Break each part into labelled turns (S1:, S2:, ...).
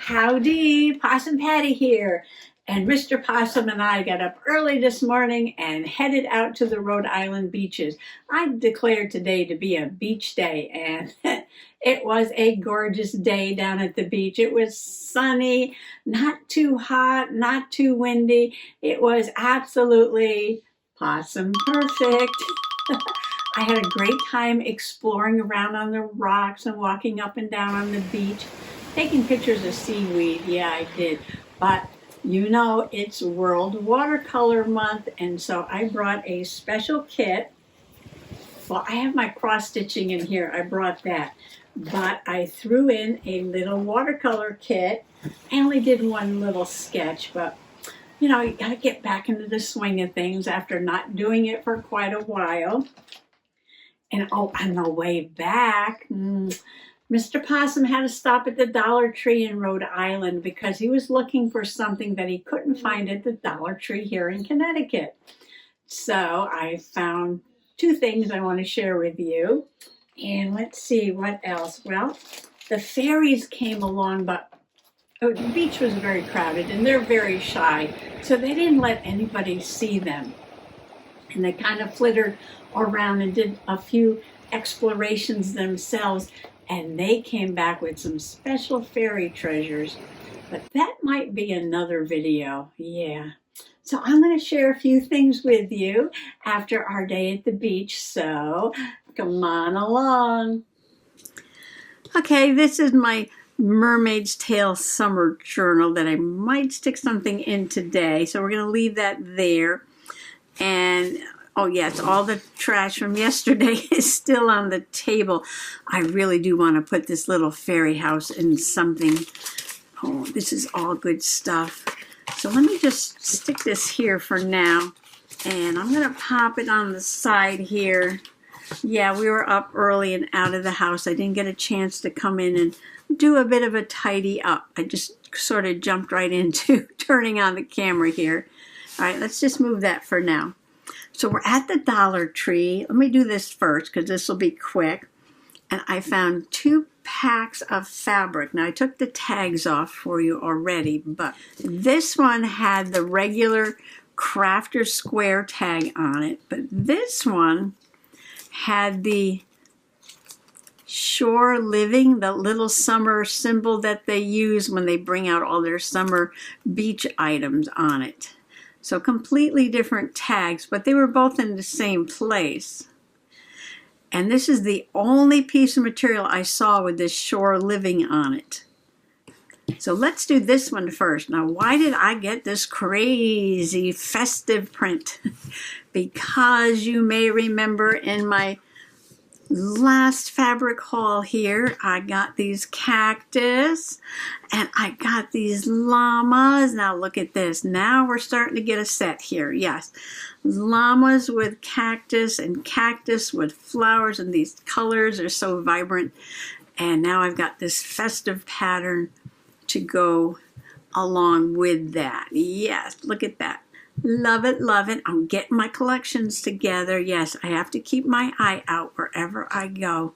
S1: Howdy, Possum Patty here. And Mr. Possum and I got up early this morning and headed out to the Rhode Island beaches. I declared today to be a beach day, and it was a gorgeous day down at the beach. It was sunny, not too hot, not too windy. It was absolutely possum perfect. I had a great time exploring around on the rocks and walking up and down on the beach, taking pictures of seaweed. Yeah, I did. But you know, it's World Watercolor Month, and so I brought a special kit. Well, I have my cross stitching in here. I brought that. But I threw in a little watercolor kit. I only did one little sketch, but you know, you got to get back into the swing of things after not doing it for quite a while. And oh, on the way back, Mr. Possum had to stop at the Dollar Tree in Rhode Island because he was looking for something that he couldn't find at the Dollar Tree here in Connecticut. So I found two things I want to share with you. And let's see what else. Well, the fairies came along, but the beach was very crowded and they're very shy. So they didn't let anybody see them. And they kind of flittered around and did a few explorations themselves. And they came back with some special fairy treasures. But that might be another video. Yeah. So I'm going to share a few things with you after our day at the beach. So come on along. Okay, this is my Mermaid's Tale summer journal that I might stick something in today. So we're going to leave that there. And oh yes, all the trash from yesterday is still on the table. I really do want to put this little fairy house in something. Oh, this is all good stuff. So let me just stick this here for now. And I'm going to pop it on the side here. Yeah, we were up early and out of the house. I didn't get a chance to come in and do a bit of a tidy up. I just sort of jumped right into turning on the camera here. All right, let's just move that for now. So we're at the Dollar Tree. Let me do this first because this will be quick. And I found 2 packs of fabric. Now I took the tags off for you already, but this one had the regular Crafter Square tag on it. But this one had the Shore Living, the little summer symbol that they use when they bring out all their summer beach items on it. So completely different tags, but they were both in the same place. And this is the only piece of material I saw with this Shore Living on it. So let's do this one first. Now, why did I get this crazy festive print? Because you may remember in my last fabric haul here, I got these cactus and I got these llamas. Now look at this. Now we're starting to get a set here. Yes, llamas with cactus and cactus with flowers, and these colors are so vibrant. And now I've got this festive pattern to go along with that. Yes, look at that. Love it, love it. I'm getting my collections together. Yes, I have to keep my eye out wherever I go.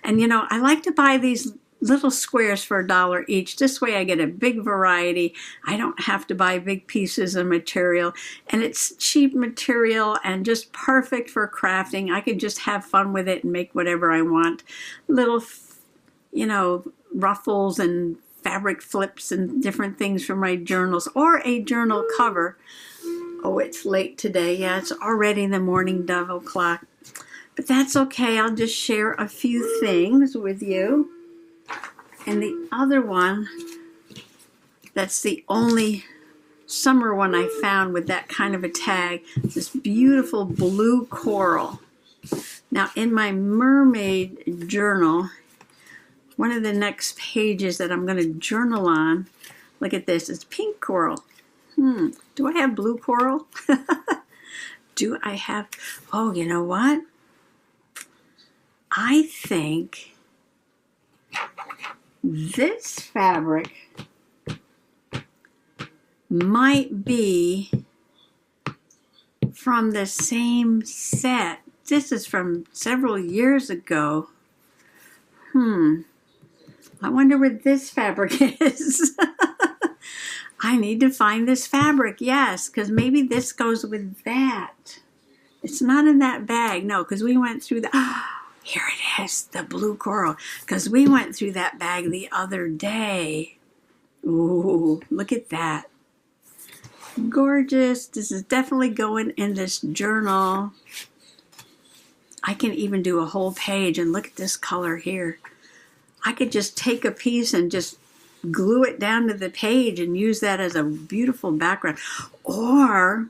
S1: And you know, I like to buy these little squares for $1 each. This way I get a big variety. I don't have to buy big pieces of material. And it's cheap material and just perfect for crafting. I can just have fun with it and make whatever I want. Little, you know, ruffles and fabric flips and different things for my journals or a journal cover. Oh, it's late today. Yeah, it's already the morning dove o'clock. But that's okay. I'll just share a few things with you. And the other one, that's the only summer one I found with that kind of a tag, this beautiful blue coral. Now, in my mermaid journal, one of the next pages that I'm going to journal on, look at this, it's pink coral. Do I have blue coral? Do I have, oh, you know what? I think this fabric might be from the same set. This is from several years ago. I wonder what this fabric is. I need to find this fabric, yes, because maybe this goes with that. It's not in that bag, no, because we went through the, here it is, the blue coral, because we went through that bag the other day. Ooh, look at that. Gorgeous. This is definitely going in this journal. I can even do a whole page, and look at this color here. I could just take a piece and just glue it down to the page and use that as a beautiful background. Or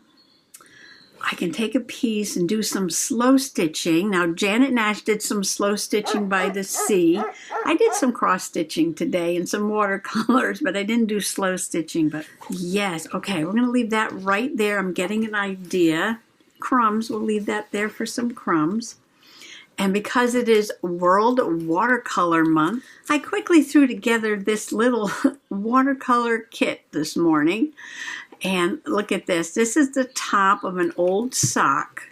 S1: I can take a piece and do some slow stitching. Now, Janet Nash did some slow stitching by the sea. I did some cross stitching today and some watercolors, but I didn't do slow stitching. But yes, okay, we're going to leave that right there. I'm getting an idea. Crumbs, we'll leave that there for some crumbs. And because it is World Watercolor Month, I quickly threw together this little watercolor kit this morning. And look at this. This is the top of an old sock.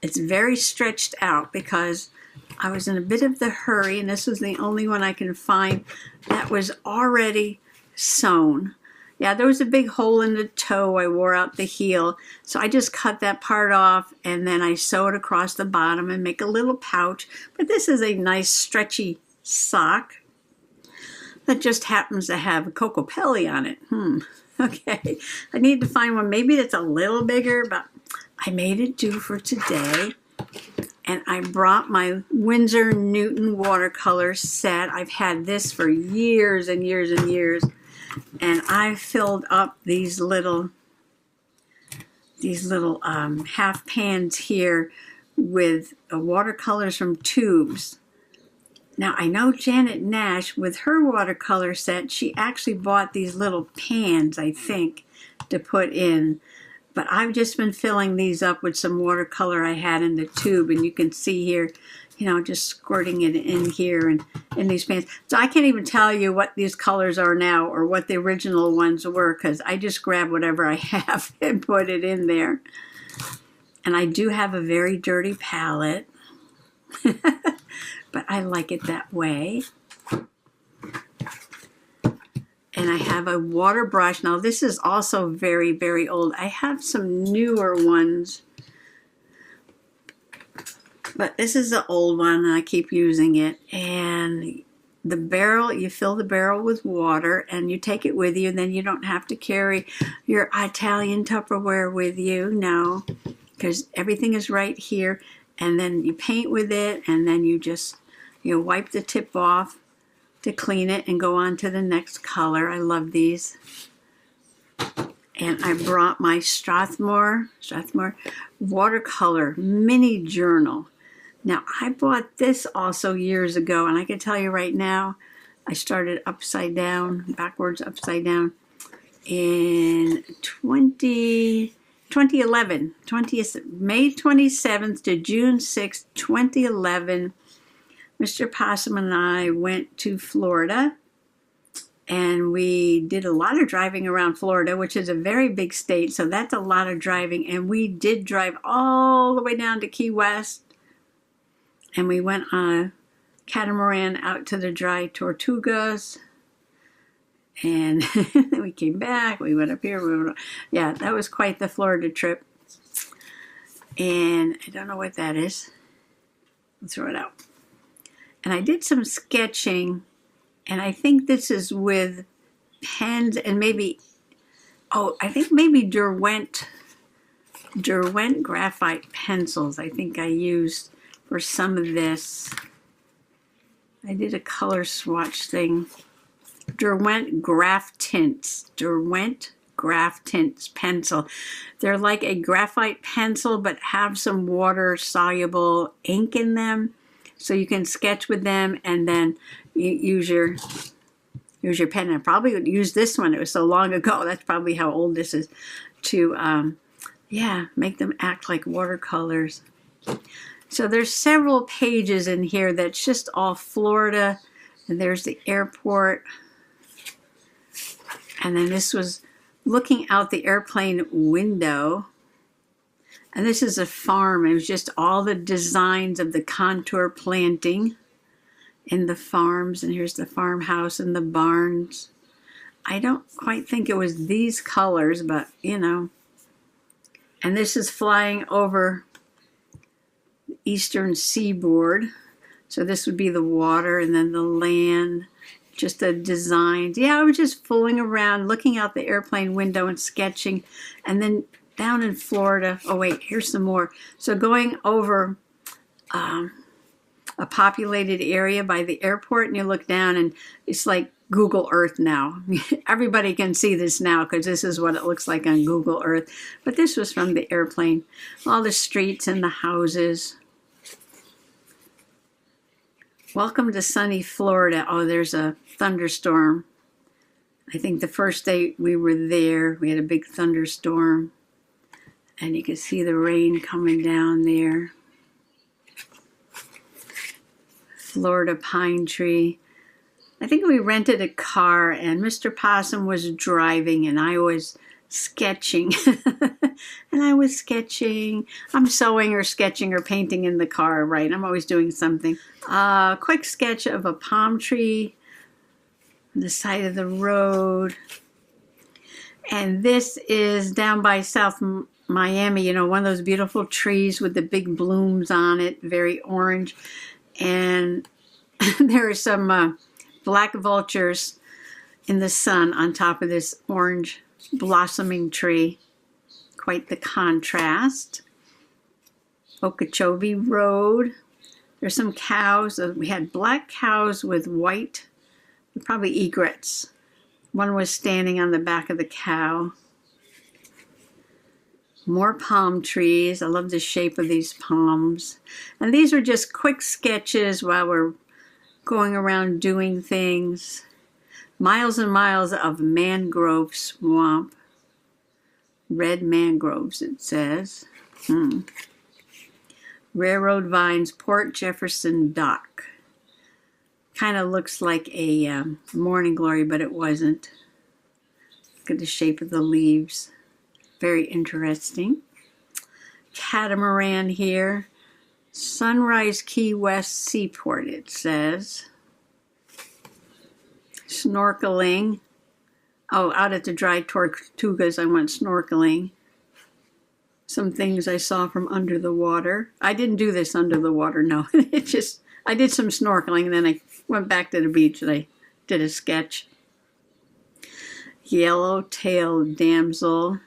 S1: It's very stretched out because I was in a bit of the hurry, and this was the only one I can find that was already sewn. Yeah, there was a big hole in the toe. I wore out the heel. So I just cut that part off, and then I sewed across the bottom and make a little pouch. But this is a nice stretchy sock that just happens to have a Cocopelli on it. Okay, I need to find one maybe that's a little bigger, but I made it do for today. And I brought my Winsor Newton watercolor set. I've had this for years and years and years. And I filled up these little half pans here with watercolors from tubes. Now, I know Janet Nash, with her watercolor set, she actually bought these little pans, I think, to put in. But I've just been filling these up with some watercolor I had in the tube. And you can see here, you know, just squirting it in here and in these pans. So I can't even tell you what these colors are now or what the original ones were, because I just grab whatever I have and put it in there. And I do have a very dirty palette. But I like it that way. And I have a water brush. Now this is also very, very old. I have some newer ones. But this is the old one, and I keep using it. And the barrel, you fill the barrel with water, and you take it with you. And then you don't have to carry your Italian Tupperware with you. No, because everything is right here. And then you paint with it, and then you just wipe the tip off to clean it and go on to the next color. I love these. And I brought my Strathmore watercolor mini journal. Now, I bought this also years ago, and I can tell you right now, I started upside down, backwards upside down, in 2011, May 27th to June 6th, 2011. Mr. Opossum and I went to Florida, and we did a lot of driving around Florida, which is a very big state, so that's a lot of driving. And we did drive all the way down to Key West, and we went on a catamaran out to the dry Tortugas, and we came back, we went up here, yeah, that was quite the Florida trip. And I don't know what that is. I'll throw it out. And I did some sketching, and I think this is with pens and maybe, I think maybe Derwent graphite pencils I think I used for some of this. I did a color swatch thing. Derwent Graph Tints pencil. They're like a graphite pencil, but have some water-soluble ink in them. So you can sketch with them, and then you use your pen. I probably would use this one. It was so long ago. That's probably how old this is. To, make them act like watercolors. So there's several pages in here that's just all Florida. And there's the airport. And then this was looking out the airplane window. And this is a farm. It was just all the designs of the contour planting. in the farms, and here's the farmhouse and the barns. I don't quite think it was these colors, but you know. And this is flying over the eastern seaboard. So this would be the water and then the land, just the designs. Yeah, I was just fooling around, looking out the airplane window and sketching. And then down in Florida, oh wait, here's some more. So going over a populated area by the airport, and you look down and it's like Google Earth now. Everybody can see this now because this is what it looks like on Google Earth. But this was from the airplane. All the streets and the houses. Welcome to sunny Florida. Oh, there's a thunderstorm. I think the first day we were there, we had a big thunderstorm. And you can see the rain coming down there. Florida pine tree. I think we rented a car and Mr. Possum was driving and I was sketching. And I was sketching. I'm sewing or sketching or painting in the car, right? I'm always doing something. Quick sketch of a palm tree on the side of the road. And this is down by South Miami, you know, one of those beautiful trees with the big blooms on it, very orange. And there are some black vultures in the sun on top of this orange blossoming tree. Quite the contrast. Okeechobee Road. There's some cows. We had black cows with white, probably egrets. One was standing on the back of the cow. More palm trees. I love the shape of these palms. And these are just quick sketches while we're going around doing things. Miles and miles of mangrove swamp. Red mangroves, it says. Railroad vines, Port Jefferson Dock. Kind of looks like a morning glory, but it wasn't. Look at the shape of the leaves. Very interesting. Catamaran here. Sunrise Key West Seaport, it says. Snorkeling. Oh, out at the Dry Tortugas, I went snorkeling. Some things I saw from under the water. I didn't do this under the water, no. I did some snorkeling, and then I went back to the beach and I did a sketch. Yellow-tailed damsel.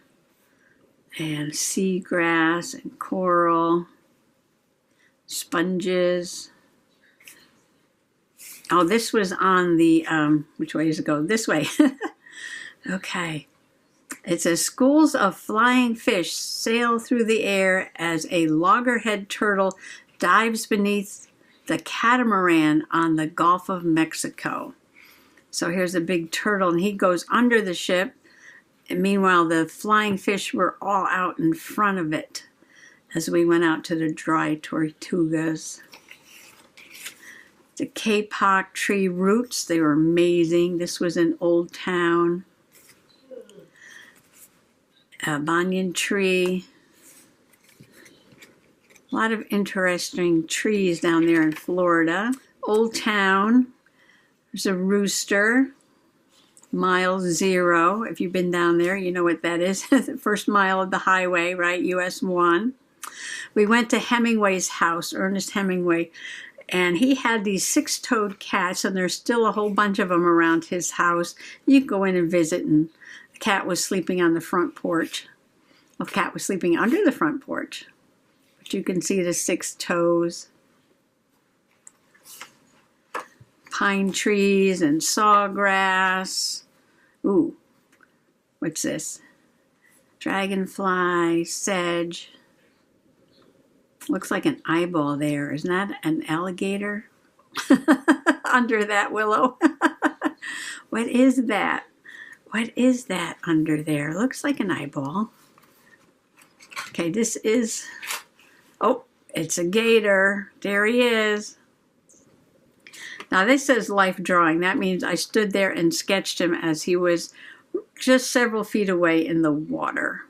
S1: And seagrass and coral, sponges. Oh, this was on the, which way does it go? This way. Okay. It says, schools of flying fish sail through the air as a loggerhead turtle dives beneath the catamaran on the Gulf of Mexico. So here's a big turtle, and he goes under the ship. And meanwhile, the flying fish were all out in front of it as we went out to the Dry Tortugas. The kapok tree roots, they were amazing. This was in Old Town. A banyan tree. A lot of interesting trees down there in Florida. Old Town. There's a rooster. Mile 0. If you've been down there, you know what that is. The first mile of the highway, right? US 1. We went to Hemingway's house, Ernest Hemingway, and he had these 6-toed cats, and there's still a whole bunch of them around his house. You can go in and visit, and the cat was sleeping on the front porch. Well, the cat was sleeping under the front porch. But you can see the 6 toes. Pine trees and sawgrass. Ooh, what's this? Dragonfly, sedge. Looks like an eyeball there. Isn't that an alligator? Under that willow. What is that? What is that under there? Looks like an eyeball. Okay, this is... Oh, it's a gator. There he is. Now this says life drawing. That means I stood there and sketched him as he was just several feet away in the water.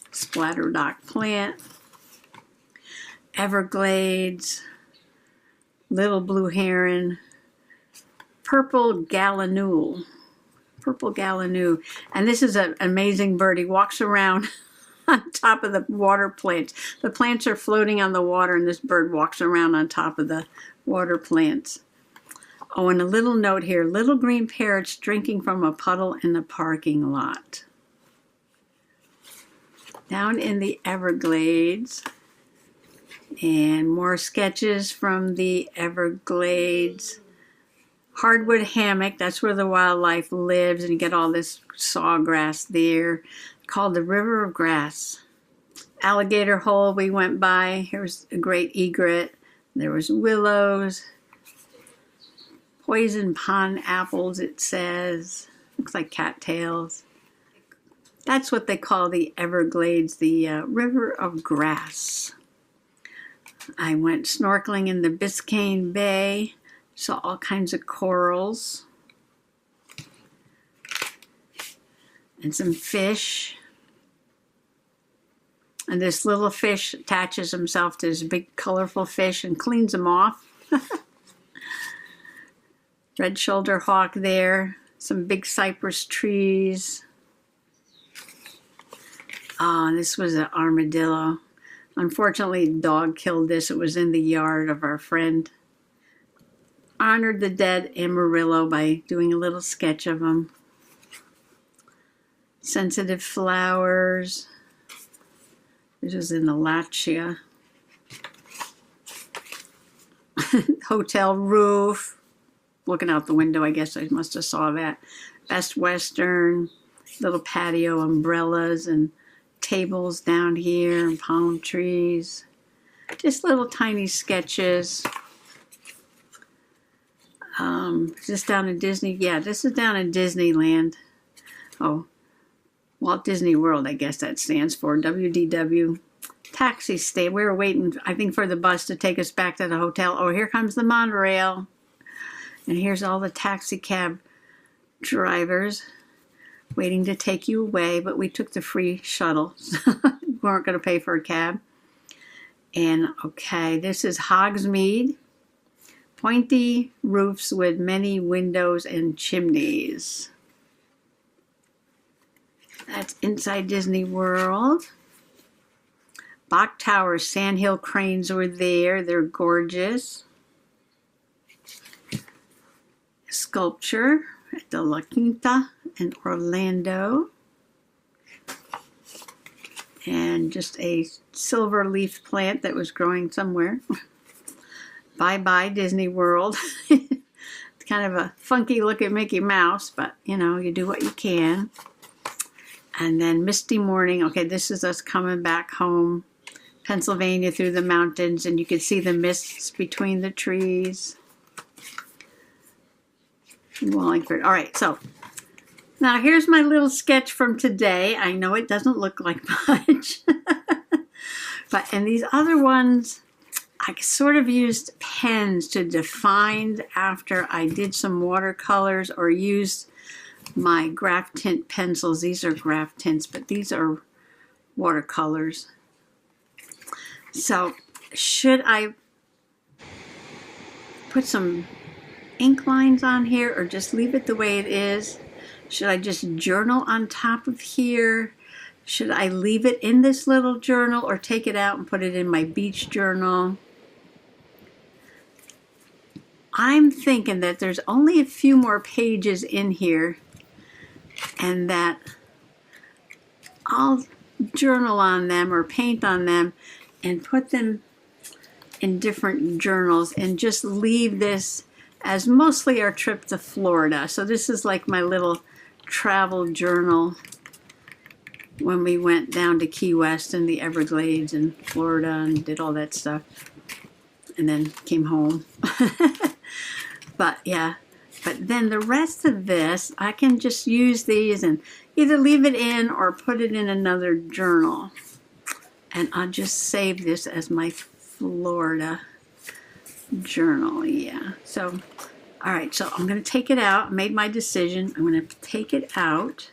S1: Splatter dock plant. Everglades. little blue heron, purple gallinule. Purple gallinule. And this is an amazing bird. He walks around on top of the water plants. The plants are floating on the water, and this bird walks around on top of the water plants. Oh, and a little note here. Little green parrots drinking from a puddle in the parking lot. Down in the Everglades. And more sketches from the Everglades. Hardwood hammock, that's where the wildlife lives, and you get all this sawgrass there, called the River of Grass. Alligator hole we went by. Here's a great egret. There was willows. Poison pond apples, it says. Looks like cattails. That's what they call the Everglades, the River of Grass. I went snorkeling in the Biscayne Bay. Saw all kinds of corals and some fish. And this little fish attaches himself to this big colorful fish and cleans them off. Red shoulder hawk there. Some big cypress trees. Oh, and this was an armadillo. Unfortunately, a dog killed this. It was in the yard of our friend. Honored the dead Amarillo by doing a little sketch of them. Sensitive flowers. This was in the Lachia. Hotel roof. Looking out the window, I guess I must have saw that. Best Western. Little patio umbrellas and tables down here and palm trees. Just little tiny sketches. Is this down in Disney? Yeah, this is down in Disneyland. Oh, Walt Disney World, I guess that stands for. WDW. Taxi stay. We were waiting, I think, for the bus to take us back to the hotel. Oh, here comes the monorail. And here's all the taxi cab drivers waiting to take you away. But we took the free shuttle. We weren't going to pay for a cab. And, okay, this is Hogsmeade. Pointy roofs with many windows and chimneys. That's inside Disney World. Bach Towers, sandhill cranes were there. They're gorgeous. Sculpture at the La Quinta in Orlando. And just a silver leaf plant that was growing somewhere. Bye-bye Disney World. It's kind of a funky looking Mickey Mouse, but you know, you do what you can. And then Misty Morning. Okay, this is us coming back home. Pennsylvania through the mountains, and you can see the mists between the trees. Wallingford. All right, so now here's my little sketch from today. I know it doesn't look like much, but and these other ones, I sort of used pens to define after I did some watercolors or used my graph tint pencils. These are graph tints, but these are watercolors. So should I put some ink lines on here or just leave it the way it is? Should I just journal on top of here? Should I leave it in this little journal or take it out and put it in my beach journal? I'm thinking that there's only a few more pages in here and that I'll journal on them or paint on them and put them in different journals and just leave this as mostly our trip to Florida. So this is like my little travel journal when we went down to Key West and the Everglades and Florida and did all that stuff and then came home. But yeah, but then the rest of this, I can just use these and either leave it in or put it in another journal. And I'll just save this as my Florida journal, yeah. So, all right, so I'm going to take it out. I made my decision. I'm going to take it out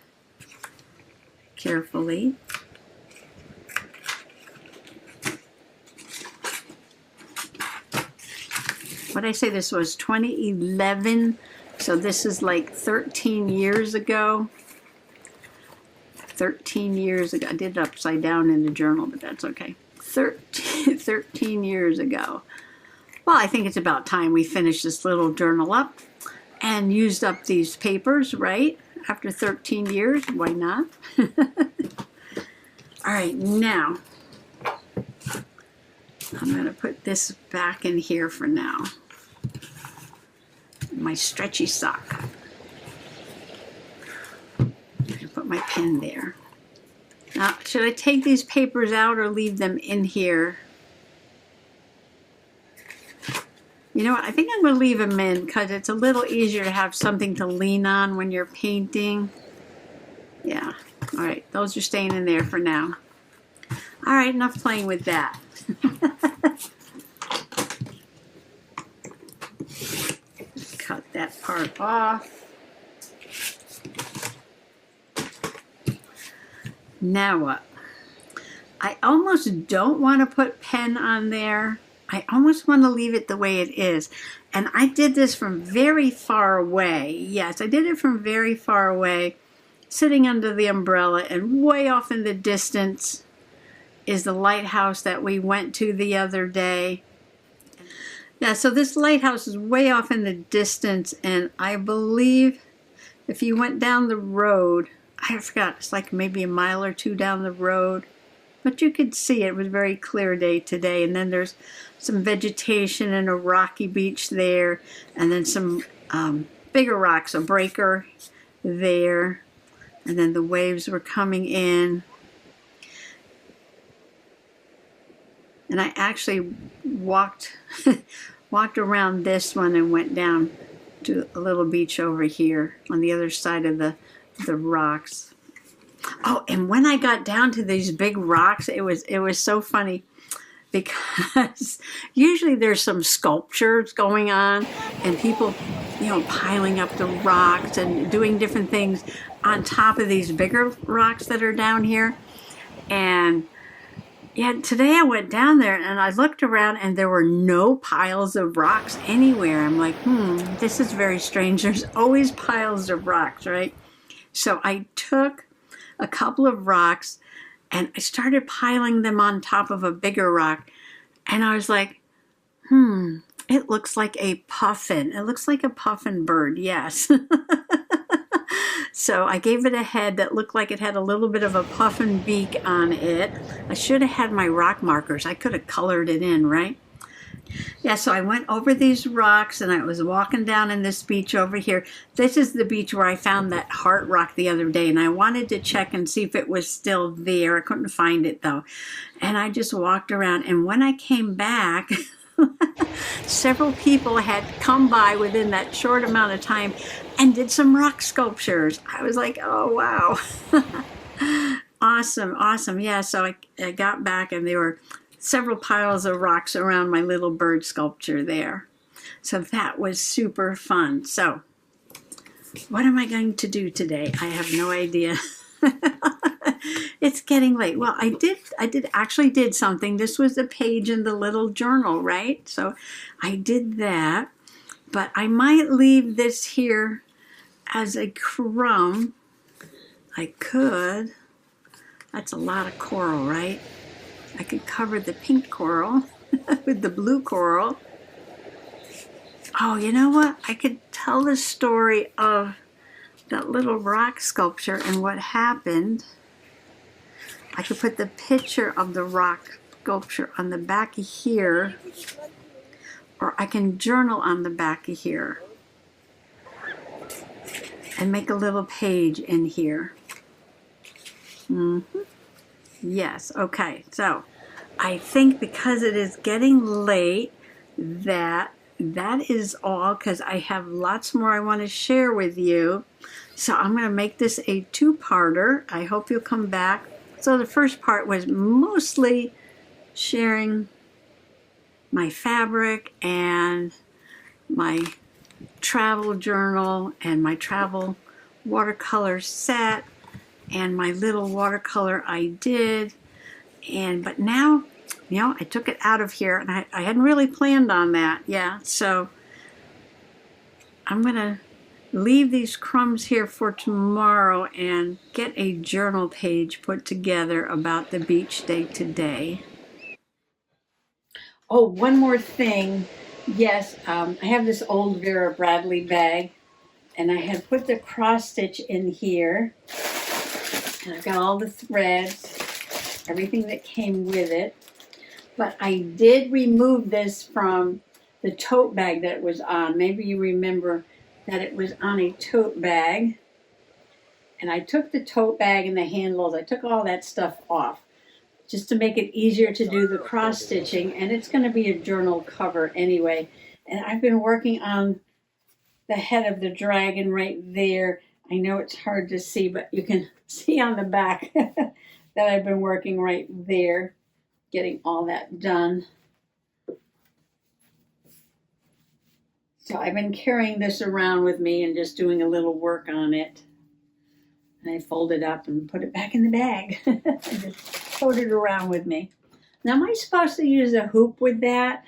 S1: carefully. what did I say this was, 2011? So this is like 13 years ago. 13 years ago. I did it upside down in the journal, but that's okay. 13 years ago. Well, I think it's about time we finish this little journal up and used up these papers, right? After 13 years, why not? All right, now I'm going to put this back in here for now. My stretchy sock. Put my pen there. Now, should I take these papers out or leave them in here? You know what? I think I'm going to leave them in because it's a little easier to have something to lean on when you're painting. Yeah. All right. Those are staying in there for now. All right. Enough playing with that. Cut that part off. Now what? I almost don't want to put pen on there. I almost want to leave it the way it is. And I did this from very far away. Yes, I did it from very far away, sitting under the umbrella, and way off in the distance is the lighthouse that we went to the other day. Yeah, so this lighthouse is way off in the distance, and I believe if you went down the road, I forgot, it's like maybe a mile or two down the road, but you could see it was a very clear day today. And then there's some vegetation and a rocky beach there, and then some bigger rocks, a breaker there, and then the waves were coming in. And I actually walked around this one and went down to a little beach over here on the other side of the rocks. Oh, and when I got down to these big rocks, it was so funny because usually there's some sculptures going on and people, you know, piling up the rocks and doing different things on top of these bigger rocks that are down here. And yeah, today I went down there and I looked around and there were no piles of rocks anywhere. I'm like, this is very strange. There's always piles of rocks, right? So I took a couple of rocks and I started piling them on top of a bigger rock. And I was like, it looks like a puffin. It looks like a puffin bird, yes. So I gave it a head that looked like it had a little bit of a puffin beak on it. I should have had my rock markers. I could have colored it in, right? Yeah, so I went over these rocks and I was walking down in this beach over here. This is the beach where I found that heart rock the other day, and I wanted to check and see if it was still there. I couldn't find it though. And I just walked around, and when I came back, several people had come by within that short amount of time and did some rock sculptures. I was like, oh wow. Awesome. Yeah, so I got back and there were several piles of rocks around my little bird sculpture there. So that was super fun. So what am I going to do today? I have no idea. It's getting late. Well, I actually did something. This was a page in the little journal, right? So I did that, but I might leave this here as a crumb. I could. That's a lot of coral, right? I could cover the pink coral with the blue coral. Oh, you know what? I could tell the story of that little rock sculpture and what happened. I could put the picture of the rock sculpture on the back of here, or I can journal on the back of here and make a little page in here. Yes, okay, so I think because it is getting late that is all, because I have lots more I want to share with you. So I'm going to make this a two-parter. I hope you'll come back. So the first part was mostly sharing my fabric and my travel journal and my travel watercolor set and my little watercolor I did. But now You know, I took it out of here, and I hadn't really planned on that. Yeah, so I'm going to leave these crumbs here for tomorrow and get a journal page put together about the beach day today. Oh, one more thing. Yes, I have this old Vera Bradley bag, and I had put the cross stitch in here. And I've got all the threads, everything that came with it. But I did remove this from the tote bag that it was on. Maybe you remember that it was on a tote bag. And I took the tote bag and the handles, I took all that stuff off just to make it easier to do the cross stitching. And it's going to be a journal cover anyway. And I've been working on the head of the dragon right there. I know it's hard to see, but you can see on the back that I've been working right there, getting all that done. So I've been carrying this around with me and just doing a little work on it. And I fold it up and put it back in the bag. I just tote it around with me. Now, am I supposed to use a hoop with that?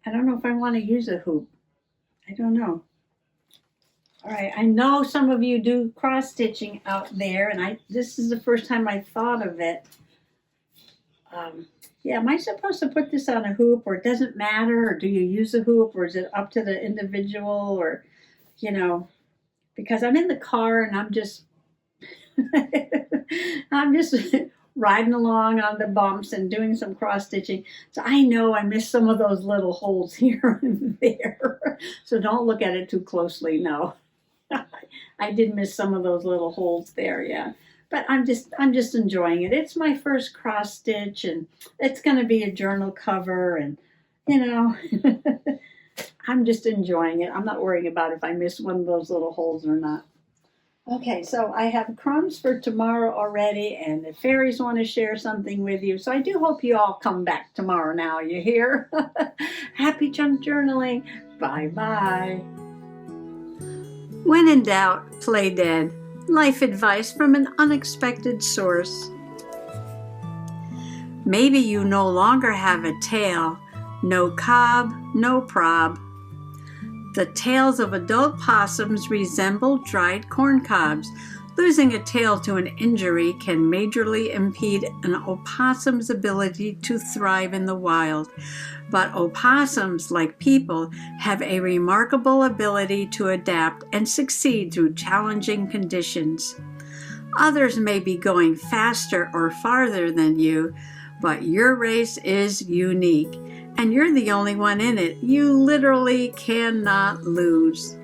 S1: I don't know if I want to use a hoop. I don't know. All right, I know some of you do cross stitching out there, and this is the first time I thought of it. Yeah, am I supposed to put this on a hoop, or it doesn't matter, or do you use a hoop, or is it up to the individual, or, you know, because I'm in the car and I'm just, I'm just riding along on the bumps and doing some cross stitching. So I know I missed some of those little holes here and there. So don't look at it too closely, no. I did miss some of those little holes there, yeah. But I'm just enjoying it. It's my first cross stitch, and it's going to be a journal cover, and you know, I'm just enjoying it. I'm not worrying about if I miss one of those little holes or not. Okay, so I have crumbs for tomorrow already, and the fairies want to share something with you. So I do hope you all come back tomorrow now, you hear? Happy junk journaling. Bye-bye. When in doubt, play dead. Life advice from an unexpected source. Maybe you no longer have a tail. No cob, no prob. The tails of adult possums resemble dried corn cobs. Losing a tail to an injury can majorly impede an opossum's ability to thrive in the wild. But opossums, like people, have a remarkable ability to adapt and succeed through challenging conditions. Others may be going faster or farther than you, but your race is unique, and you're the only one in it. You literally cannot lose.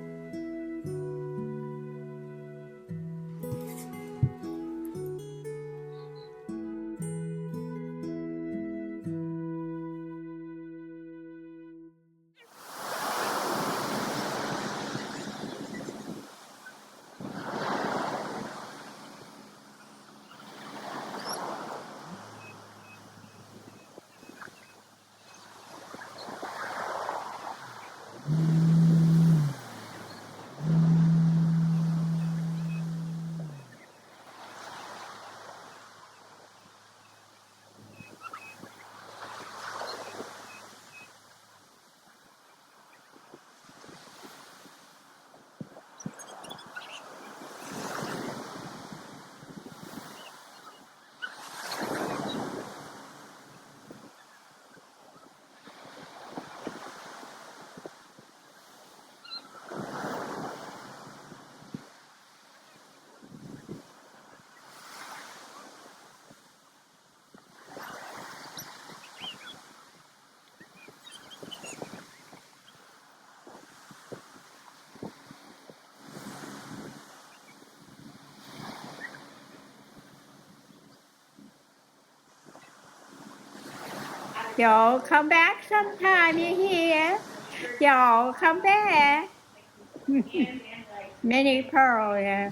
S2: Y'all come back sometime, you hear? Y'all come back. Minnie Pearl, yeah.